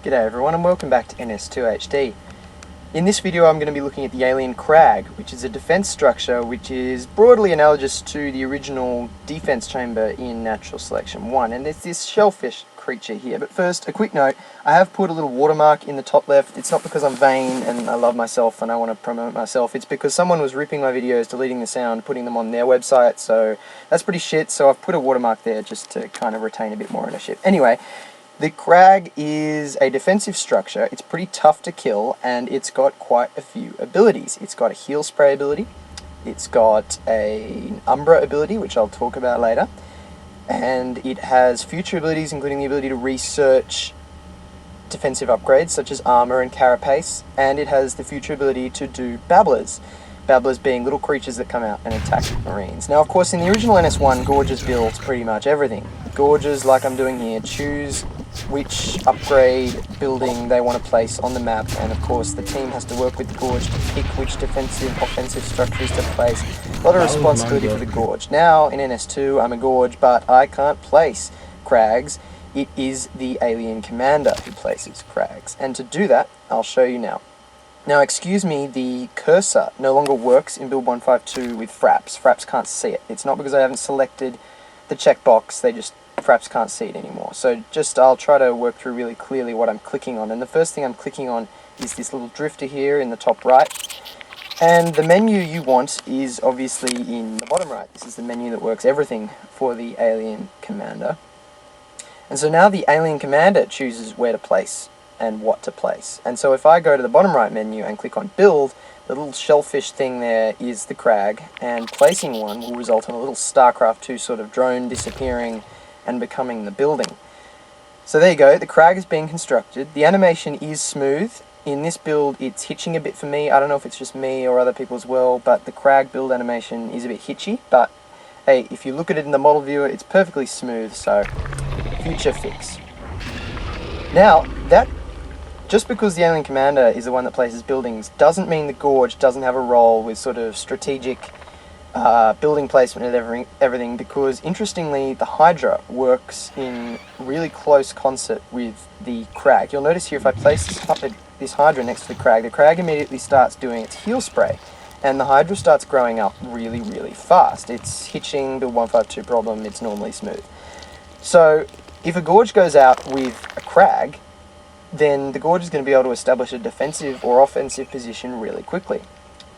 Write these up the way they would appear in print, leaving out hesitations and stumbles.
G'day everyone and welcome back to NS2HD. In this video I'm going to be looking at the alien Crag, which is a defense structure which is broadly analogous to the original defense chamber in Natural Selection 1, and it's this shellfish creature here. But first, a quick note, I have put a little watermark in the top left. It's not because I'm vain and I love myself and I want to promote myself, it's because someone was ripping my videos, deleting the sound, putting them on their website, so that's pretty shit, so I've put a watermark there just to kind of retain a bit more ownership. Anyway, the Crag is a defensive structure. It's pretty tough to kill and it's got quite a few abilities. It's got a heal spray ability, it's got an Umbra ability, which I'll talk about later, and it has future abilities including the ability to research defensive upgrades such as armor and carapace, and it has the future ability to do babblers. Babblers being little creatures that come out and attack marines. Now of course in the original NS1, Gorges builds pretty much everything. Gorges, like I'm doing here, choose which upgrade building they want to place on the map, and of course the team has to work with the Gorge to pick which defensive, offensive structures to place. A lot of responsibility for the Gorge. Now in NS2 I'm a Gorge, but I can't place Crags. It is the alien commander who places Crags, and to do that I'll show you now. Now excuse me, the cursor no longer works in build 152 with Fraps. Fraps can't see it. It's not because I haven't selected the checkbox, Fraps can't see it anymore. So I'll try to work through really clearly what I'm clicking on. And the first thing I'm clicking on is this little drifter here in the top right. And the menu you want is obviously in the bottom right. This is the menu that works everything for the alien commander. And so now the alien commander chooses where to place and what to place. And so if I go to the bottom right menu and click on build, the little shellfish thing there is the Crag, and placing one will result in a little StarCraft 2 sort of drone disappearing and becoming the building. So there you go, the Crag is being constructed. The animation is smooth. In this build it's hitching a bit for me. I don't know if it's just me or other people as well, but the Crag build animation is a bit hitchy, but hey, if you look at it in the model viewer it's perfectly smooth, so future fix. Now, just because the alien commander is the one that places buildings doesn't mean the Gorge doesn't have a role with sort of strategic building placement and everything, because interestingly the Hydra works in really close concert with the Crag. You'll notice here if I place this Hydra next to the Crag immediately starts doing its heal spray, and the Hydra starts growing up really, really fast. It's hitching, build 152 problem, it's normally smooth. So if a Gorge goes out with a Crag, then the Gorge is going to be able to establish a defensive or offensive position really quickly.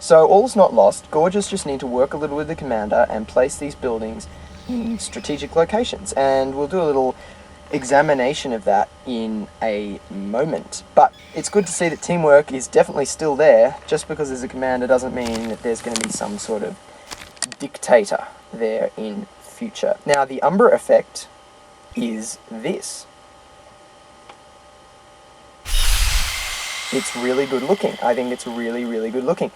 So all's not lost. Gorges just need to work a little with the commander and place these buildings in strategic locations, and we'll do a little examination of that in a moment. But it's good to see that teamwork is definitely still there. Just because there's a commander doesn't mean that there's going to be some sort of dictator there in future. Now the Umbra effect is this. It's really good looking. I think it's really, really good looking.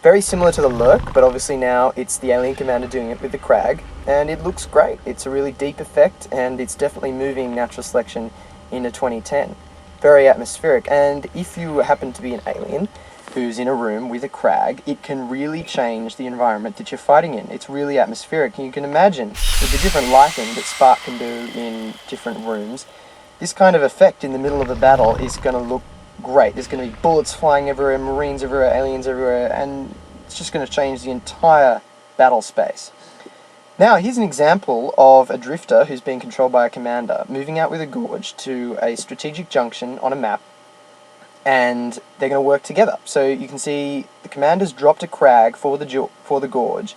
Very similar to the Lurk, but obviously now it's the alien commander doing it with the Crag, and it looks great. It's a really deep effect, and it's definitely moving Natural Selection into 2010. Very atmospheric, and if you happen to be an alien who's in a room with a Crag, it can really change the environment that you're fighting in. It's really atmospheric, and you can imagine with the different lighting that Spark can do in different rooms, this kind of effect in the middle of a battle is going to look great. There's going to be bullets flying everywhere, marines everywhere, aliens everywhere, and it's just going to change the entire battle space. Now here's an example of a drifter who's being controlled by a commander moving out with a Gorge to a strategic junction on a map, and they're going to work together. So you can see the commander's dropped a Crag for the Gorge,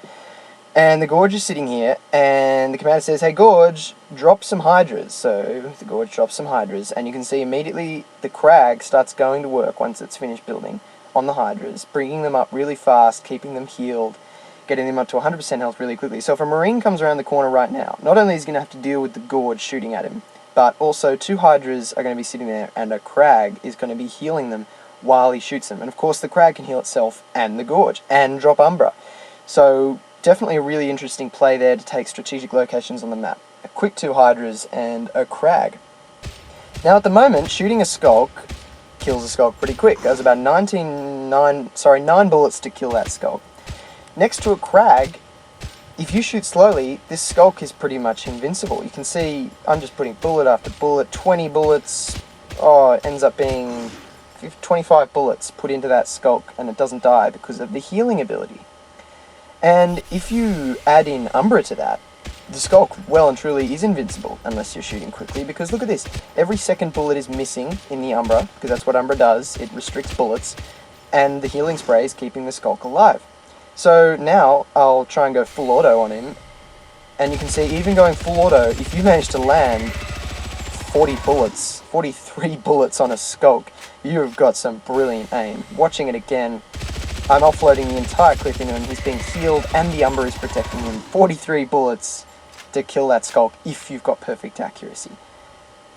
and the Gorge is sitting here, and the commander says, hey Gorge, drop some Hydras. So the Gorge drops some Hydras, and you can see immediately the Crag starts going to work once it's finished building on the Hydras, bringing them up really fast, keeping them healed, getting them up to 100% health really quickly. So if a Marine comes around the corner right now, not only is he going to have to deal with the Gorge shooting at him, but also 2 Hydras are going to be sitting there, and a Crag is going to be healing them while he shoots them. And of course the Crag can heal itself and the Gorge, and drop Umbra. So definitely a really interesting play there to take strategic locations on the map. A quick 2 Hydras and a Crag. Now at the moment, shooting a Skulk kills a Skulk pretty quick. Goes about 9 bullets to kill that Skulk. Next to a Crag, if you shoot slowly, this Skulk is pretty much invincible. You can see I'm just putting bullet after bullet, 20 bullets, it ends up being 25 bullets put into that skulk and it doesn't die because of the healing ability. And if you add in Umbra to that, the skulk well and truly is invincible unless you're shooting quickly, because look at this. Every second bullet is missing in the Umbra, because that's what Umbra does. It restricts bullets, and the healing spray is keeping the skulk alive. So now I'll try and go full auto on him, and you can see even going full auto, if you manage to land 43 bullets on a skulk, you've got some brilliant aim. Watching it again, I'm offloading the entire clip into him, he's being healed, and the Umbra is protecting him. 43 bullets to kill that skulk if you've got perfect accuracy.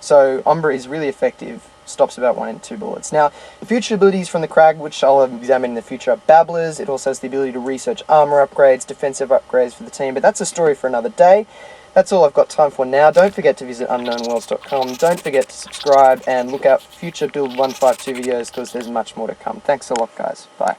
So Umbra is really effective, stops about 1 in 2 bullets. Now, the future abilities from the Crag, which I'll examine in the future, are Babblers. It also has the ability to research armor upgrades, defensive upgrades for the team, but that's a story for another day. That's all I've got time for now. Don't forget to visit unknownworlds.com. Don't forget to subscribe and look out for future Build 152 videos, because there's much more to come. Thanks a lot, guys. Bye.